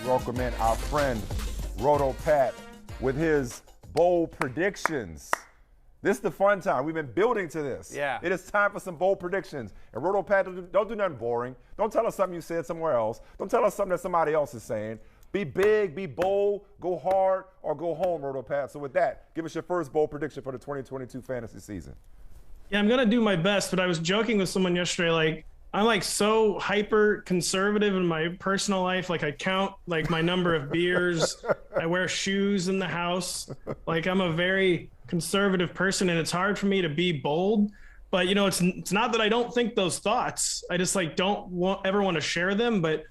Welcome in our friend RotoPat with his bold predictions. This is the fun time. We've been building to this. Yeah. It is time for some bold predictions. And RotoPat, don't do nothing boring. Don't tell us something you said somewhere else. Don't tell us something that somebody else is saying. Be big, be bold, go hard, or go home, RotoPat. So with that, give us your first bold prediction for the 2022 fantasy season. Yeah, I'm going to do my best, but I was joking with someone yesterday, I'm so hyper conservative in my personal life. I count my number of beers. I wear shoes in the house. I'm a very conservative person, and it's hard for me to be bold. But it's not that I don't think those thoughts. I just don't ever want to share them. But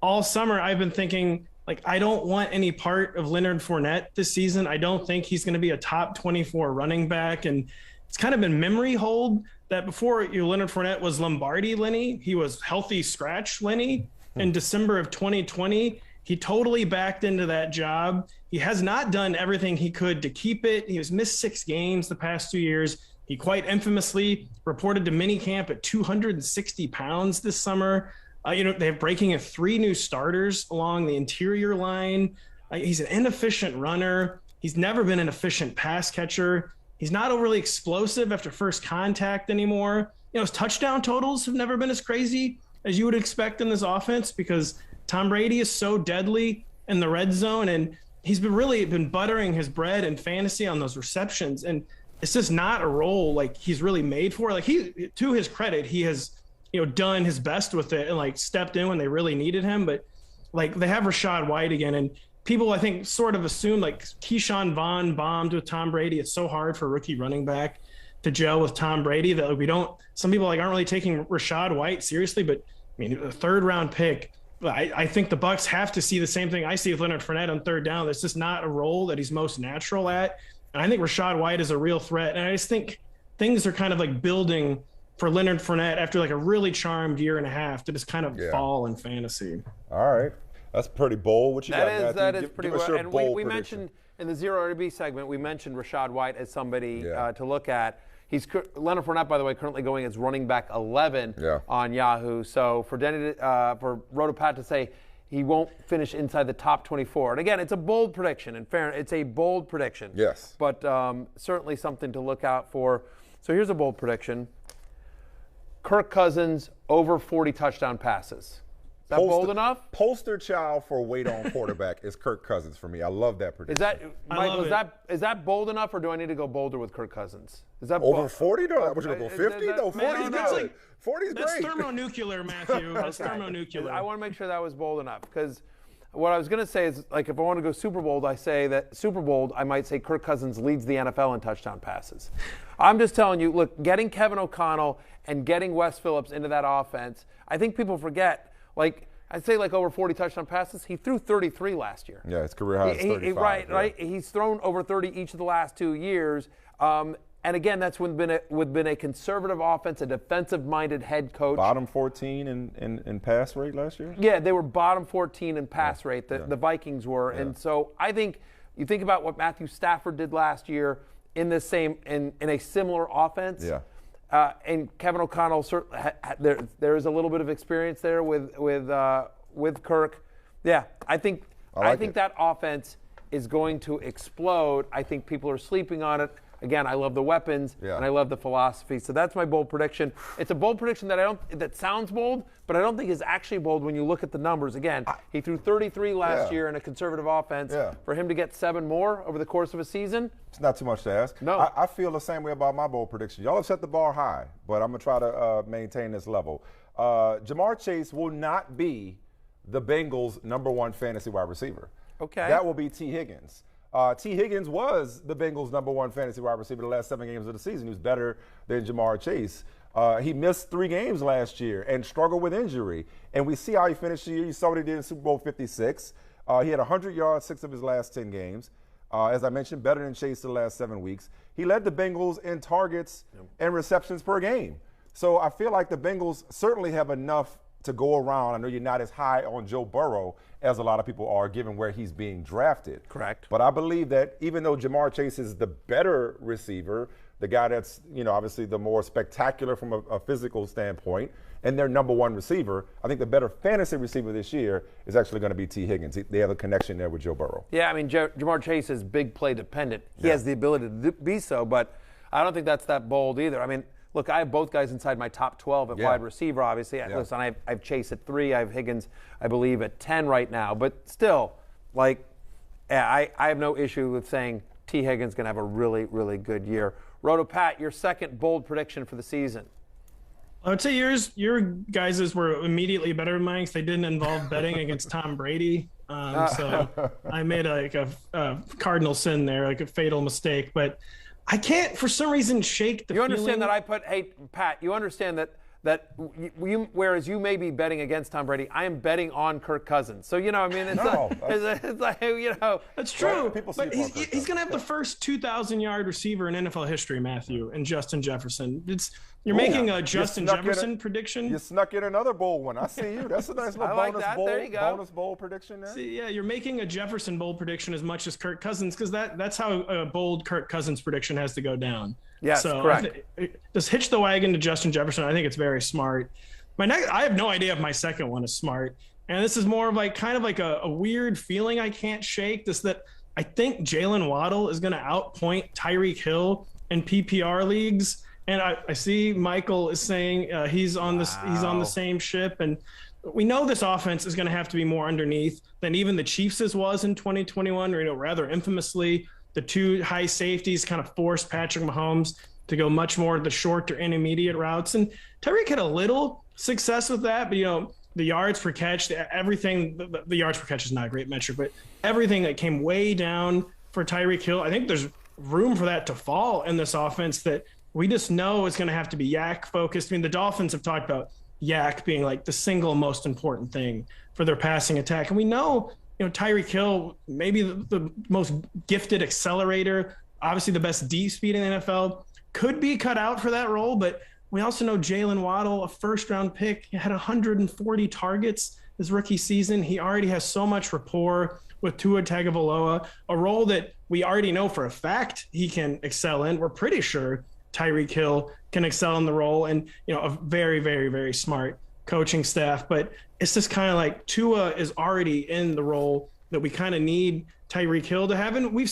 all summer I've been thinking I don't want any part of Leonard Fournette this season. I don't think he's going to be a top 24 running back, and it's kind of been memory hold that before Leonard Fournette was Lombardi Lenny, he was healthy scratch Lenny. In December of 2020, he totally backed into that job. He has not done everything he could to keep it. He has missed 6 games the past 2 years. He quite infamously reported to minicamp at 260 pounds this summer. They're breaking in 3 new starters along the interior line. He's an inefficient runner. He's never been an efficient pass catcher. He's not overly explosive after first contact anymore. His touchdown totals have never been as crazy as you would expect in this offense because Tom Brady is so deadly in the red zone, and he's been buttering his bread in fantasy on those receptions, and it's just not a role he's really made for. He, to his credit, he has done his best with it and stepped in when they really needed him, but they have Rachaad White again, and people, I think, sort of assume Keyshawn Vaughn bombed with Tom Brady. It's so hard for a rookie running back to gel with Tom Brady that some people aren't really taking Rachaad White seriously, but a 3rd-round pick. I think the Bucs have to see the same thing I see with Leonard Fournette on 3rd down. That's just not a role that he's most natural at. And I think Rachaad White is a real threat. And I just think things are kind of building for Leonard Fournette after a really charmed year and a half to just kind of fall in fantasy. All right. That's pretty bold. What you got, Matthew? That is pretty well. And we prediction. mentioned in the Zero RB segment, we mentioned Rachaad White as somebody to look at. Leonard Fournette, by the way, currently going as running back 11 on Yahoo. So for RotoPat to say he won't finish inside the top 24. And again, it's a bold prediction. In fairness, it's a bold prediction. Yes. But certainly something to look out for. So here's a bold prediction. Kirk Cousins over 40 touchdown passes. Is that bold enough? Poster child for weight on quarterback is Kirk Cousins for me. I love that prediction. Is that, Mike, is that bold enough, or do I need to go bolder with Kirk Cousins? Is that over 40? No, what, you gonna go 50? No, 40's good. 40's That's great. thermonuclear, Matthew. That's thermonuclear. I want to make sure that was bold enough, because what I was going to say is, if I want to go super bold, I might say Kirk Cousins leads the NFL in touchdown passes. I'm just telling you, look, getting Kevin O'Connell and getting Wes Phillips into that offense, I think people forget, I'd say over 40 touchdown passes. He threw 33 last year. Yeah, his career high is 35. Right. He's thrown over 30 each of the last 2 years. And again, that's been a conservative offense, a defensive-minded head coach. Bottom 14 in pass rate last year? Yeah, they were bottom 14 in pass rate. The Vikings were. Yeah. And so I think you think about what Matthew Stafford did last year in a similar offense. Yeah. And Kevin O'Connell, there is a little bit of experience there with Kirk. Yeah, I think that offense is going to explode. I think people are sleeping on it. Again, I love the weapons and I love the philosophy. So that's my bold prediction. It's a bold prediction that sounds bold, but I don't think is actually bold when you look at the numbers. Again, he threw 33 last year in a conservative offense. Yeah. For him to get 7 more over the course of a season, it's not too much to ask. No. I feel the same way about my bold prediction. Y'all have set the bar high, but I'm going to try to maintain this level. Jamar Chase will not be the Bengals' #1 fantasy wide receiver. Okay. That will be T. Higgins. T. Higgins was the Bengals' #1 fantasy wide receiver the last 7 games of the season. He was better than Jamar Chase. He missed 3 games last year and struggled with injury. And we see how he finished the year. You saw what he did in Super Bowl 56. He had 100 yards 6 of his last 10 games. As I mentioned, better than Chase the last 7 weeks. He led the Bengals in targets and receptions per game. So I feel like the Bengals certainly have enough to go around. I know you're not as high on Joe Burrow as a lot of people are, given where he's being drafted. Correct. But I believe that even though Jamar Chase is the better receiver, the guy that's, obviously the more spectacular from a physical standpoint, and their number one receiver. I think the better fantasy receiver this year is actually going to be T. Higgins. They have a connection there with Joe Burrow. Yeah, I mean, Jamar Chase is big play dependent. He has the ability to be so, but I don't think that's that bold either. I mean, look, I have both guys inside my top 12 at wide receiver, obviously. Listen, I have Chase at 3. I have Higgins, I believe, at 10 right now. But still, I have no issue with saying T. Higgins is going to have a really, really good year. RotoPat, your second bold prediction for the season. I would say your guys' were immediately better than mine because they didn't involve betting against Tom Brady. So I made a cardinal sin there, like a fatal mistake. But I can't, for some reason, shake the feeling. You understand that hey, Pat, you understand that whereas you may be betting against Tom Brady, I am betting on Kirk Cousins. So, it's like, That's true. But he's going to have the first 2,000-yard receiver in NFL history, Matthew, and Justin Jefferson. You're making a Justin Jefferson prediction. You snuck in another bold one. I see you. That's a nice little bonus bold prediction there. See, yeah, you're making a Jefferson bold prediction as much as Kirk Cousins because that's how a bold Kirk Cousins prediction has to go down. Yes, so correct. Just hitch the wagon to Justin Jefferson. I think it's very smart. I have no idea if my second one is smart. And this is more of kind of a weird feeling I can't shake. That I think Jaylen Waddle is going to outpoint Tyreek Hill in PPR leagues. And I see Michael is saying he's on the same ship. And we know this offense is going to have to be more underneath than even the Chiefs' was in 2021, or rather infamously. The two high safeties kind of forced Patrick Mahomes to go much more to the short or intermediate routes. And Tyreek had a little success with that, but, the yards per catch, everything, the yards per catch is not a great metric, but everything that came way down for Tyreek Hill, I think there's room for that to fall in this offense that we just know is going to have to be yak focused. I mean, the Dolphins have talked about yak being the single most important thing for their passing attack. And we know, Tyreek Hill, maybe the most gifted accelerator, obviously the best deep speed in the NFL, could be cut out for that role. But we also know Jaylen Waddle, a first-round pick, had 140 targets his rookie season. He already has so much rapport with Tua Tagovailoa, a role that we already know for a fact he can excel in. We're pretty sure Tyreek Hill can excel in the role, and a very, very, very smart coaching staff. But it's just kind of Tua is already in the role that we kind of need Tyreek Hill to have. And we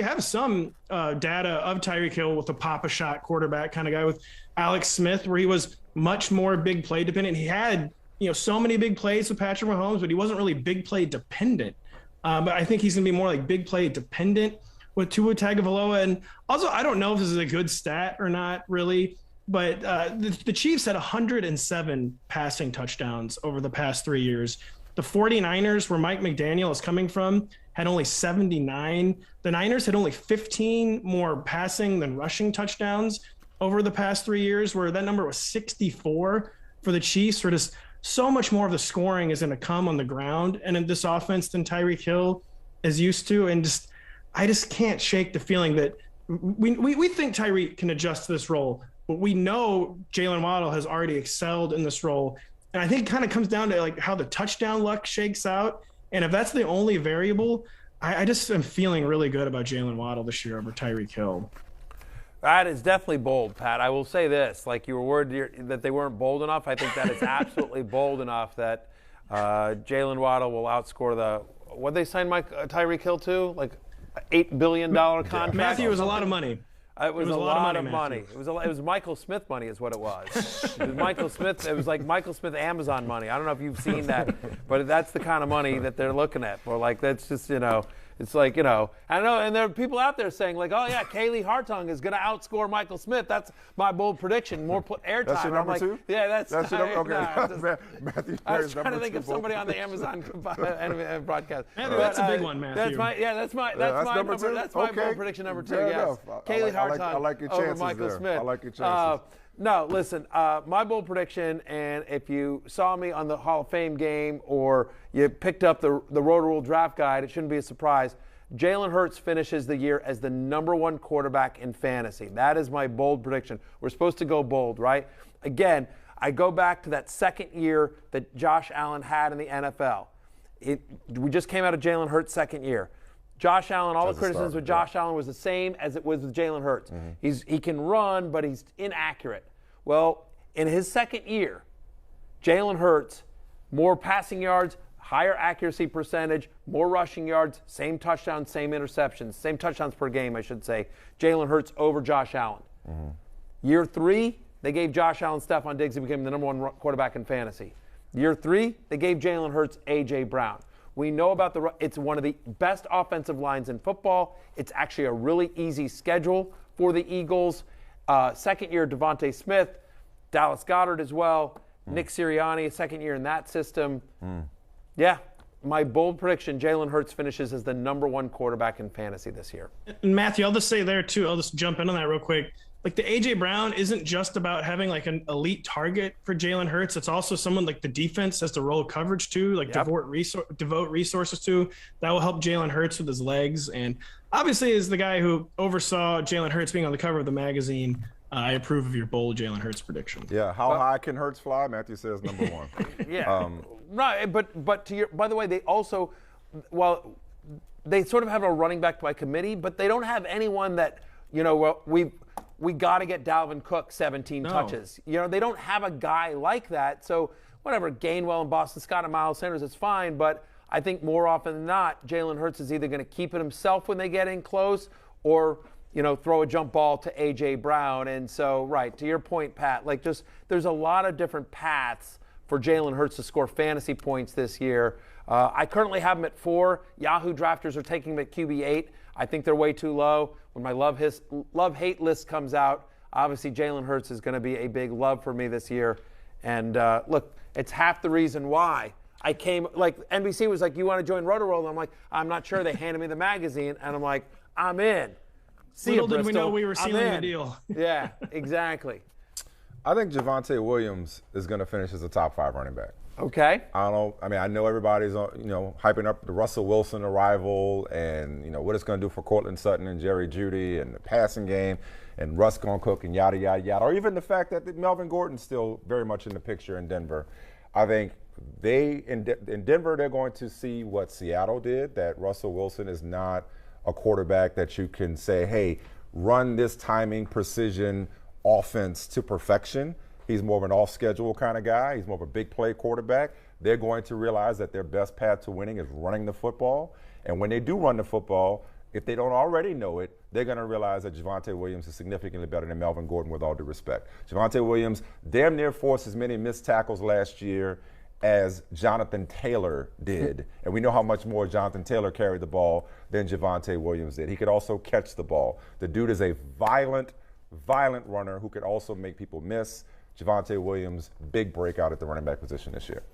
have some data of Tyreek Hill with a pop-a-shot quarterback kind of guy with Alex Smith, where he was much more big play dependent. He had, so many big plays with Patrick Mahomes, but he wasn't really big play dependent. But I think he's going to be more big play dependent with Tua Tagovailoa. And also, I don't know if this is a good stat or not really, but the Chiefs had 107 passing touchdowns over the past 3 years. The 49ers, where Mike McDaniel is coming from, had only 79. The Niners had only 15 more passing than rushing touchdowns over the past 3 years, where that number was 64 for the Chiefs. Where just so much more of the scoring is going to come on the ground and in this offense than Tyreek Hill is used to. And I just can't shake the feeling that we think Tyreek can adjust to this role, but we know Jaylen Waddle has already excelled in this role. And I think it kind of comes down to how the touchdown luck shakes out. And if that's the only variable, I just am feeling really good about Jaylen Waddle this year over Tyreek Hill. That is definitely bold, Pat. I will say this, you were worried that they weren't bold enough. I think that is absolutely bold enough that Jaylen Waddle will outscore what they signed Tyreek Hill to? $8 billion contract? Matthew, was a lot of money. It was a lot of money. It was Michael Smith money is what it was. It was Michael Smith. It was like Michael Smith Amazon money. I don't know if you've seen that, but that's the kind of money that they're looking at. Or that's just, it's I don't know. And there are people out there saying oh yeah, Kaylee Hartung is going to outscore Michael Smith. That's my bold prediction. More airtime. That's your number two? Yeah, that's your number. Okay. I was trying to think of somebody on the Amazon broadcast. Matthew, that's a big one, Matthew. That's my number. That's my bold prediction number two. Yes, Kaylee Hartung. I like your chances over Michael there. Smith. I like your chances. No, listen, my bold prediction, and if you saw me on the Hall of Fame game or you picked up the Rotoworld draft guide, it shouldn't be a surprise. Jalen Hurts finishes the year as the number one quarterback in fantasy. That is my bold prediction. We're supposed to go bold, right? Again, I go back to that second year that Josh Allen had in the NFL. We just came out of Jalen Hurts' second year. Josh Allen, all the criticisms with Josh Allen was the same as it was with Jalen Hurts. He can run, but he's inaccurate. Well, in his second year, Jalen Hurts, more passing yards, higher accuracy percentage, more rushing yards, same touchdowns, same interceptions, same touchdowns per game, I should say. Jalen Hurts over Josh Allen. Year 3, they gave Josh Allen Stephon Diggs. He became the number 1 quarterback in fantasy. Year 3, they gave Jalen Hurts A.J. Brown. We know about it's one of the best offensive lines in football. It's actually a really easy schedule for the Eagles. Second year, Devontae Smith, Dallas Goedert as well, Nick Sirianni, second year in that system. Yeah, my bold prediction, Jalen Hurts finishes as the number 1 quarterback in fantasy this year. And Matthew, I'll just say there too, I'll just jump in on that real quick. Like the A.J. Brown isn't just about having like an elite target for Jalen Hurts. It's also someone like the defense has to roll coverage to, like devote resources to. That will help Jalen Hurts with his legs. And obviously, as the guy who oversaw Jalen Hurts being on the cover of the magazine, I approve of your bold Jalen Hurts prediction. Yeah, how high can Hurts fly? Matthew says number 1. Yeah, right. But to your, by the way, they also, well, they sort of have a running back by committee, but they don't have anyone that, you know, we got to get Dalvin Cook 17 touches. You know, they don't have a guy like that. So whatever, Gainwell and Boston Scott and Miles Sanders, it's fine. But I think more often than not, Jalen Hurts is either going to keep it himself when they get in close, or you know, throw a jump ball to A.J. Brown. And so, right, to your point, Pat, like just there's a lot of different paths for Jalen Hurts to score fantasy points this year. I currently have him at 4. Yahoo drafters are taking him at QB 8. I think they're way too low. When my love-hate list comes out, obviously Jalen Hurts is going to be a big love for me this year. And look, it's half the reason why I came. Like NBC was like, "You want to join Rotoworld?" And I'm like, "I'm not sure." They handed me the magazine, and I'm like, "I'm in." Little did we know we were sealing the deal. Yeah, exactly. I think Javonte Williams is going to finish as a top 5 running back. Okay. I don't know. I mean, I know everybody's, hyping up the Russell Wilson arrival and, what it's going to do for Cortland Sutton and Jerry Jeudy and the passing game and Russ going to cook and yada, yada, yada. Or even the fact that Melvin Gordon's still very much in the picture in Denver. I think in Denver, they're going to see what Seattle did, that Russell Wilson is not a quarterback that you can say, hey, run this timing, precision offense to perfection. He's more of an off-schedule kind of guy. He's more of a big play quarterback. They're going to realize that their best path to winning is running the football. And when they do run the football, if they don't already know it, they're going to realize that Javonte Williams is significantly better than Melvin Gordon, with all due respect. Javonte Williams damn near forced as many missed tackles last year as Jonathan Taylor did. And we know how much more Jonathan Taylor carried the ball than Javonte Williams did. He could also catch the ball. The dude is a violent runner who could also make people miss. Javonte Williams, big breakout at the running back position this year.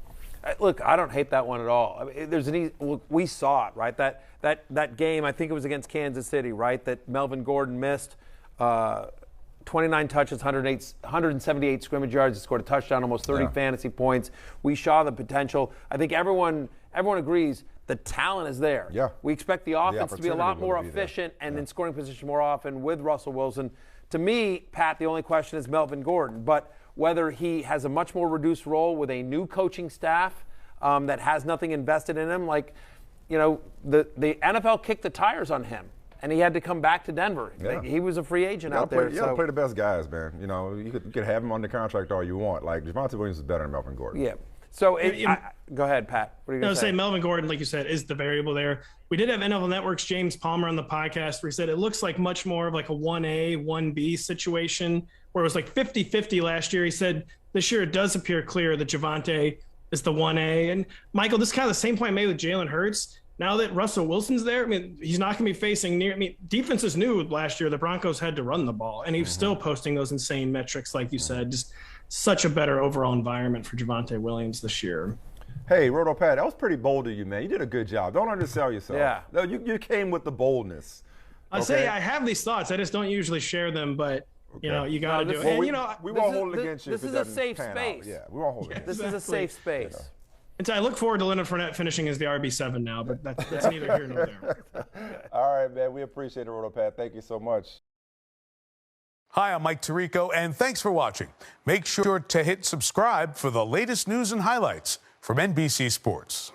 Look, I don't hate that one at all. I mean, we saw it, right? That game, I think it was against Kansas City, right? That Melvin Gordon missed 29 touches, 178 scrimmage yards. He scored a touchdown, almost 30 fantasy points. We saw the potential. I think everyone agrees the talent is there. Yeah. We expect the offense to be a lot more efficient and in scoring position more often with Russell Wilson. To me, Pat, the only question is Melvin Gordon. But whether he has a much more reduced role with a new coaching staff that has nothing invested in him, the NFL kicked the tires on him, and he had to come back to Denver. Yeah. He was a free agent out there. You got to play the best guys, man. You could have him under contract all you want. Like, Javonte Williams is better than Melvin Gordon. Yeah. So go ahead, Pat. What are you going to say? Melvin Gordon, like you said, is the variable there. We did have NFL Network's James Palmer on the podcast where he said it looks like much more of like a 1A, 1B situation where it was like 50-50 last year. He said this year it does appear clear that Javonte is the 1A. And Michael, this is kind of the same point I made with Jalen Hurts. Now that Russell Wilson's there, I mean, he's not going to be facing defenses knew last year the Broncos had to run the ball, and he was still posting those insane metrics, like you said. Just such a better overall environment for Javonte Williams this year. Hey, RotoPat, that was pretty bold of you, man. You did a good job. Don't undersell yourself. Yeah. No, you came with the boldness. I say I have these thoughts. I just don't usually share them, but you got to do it. We won't hold it against you. This is a safe space. Yeah, we won't hold it. This is a safe space. And so I look forward to Leonard Fournette finishing as the RB7 now, but that's neither here nor there. All right, man. We appreciate it, RotoPat. Thank you so much. Hi, I'm Mike Tirico, and thanks for watching. Make sure to hit subscribe for the latest news and highlights from NBC Sports.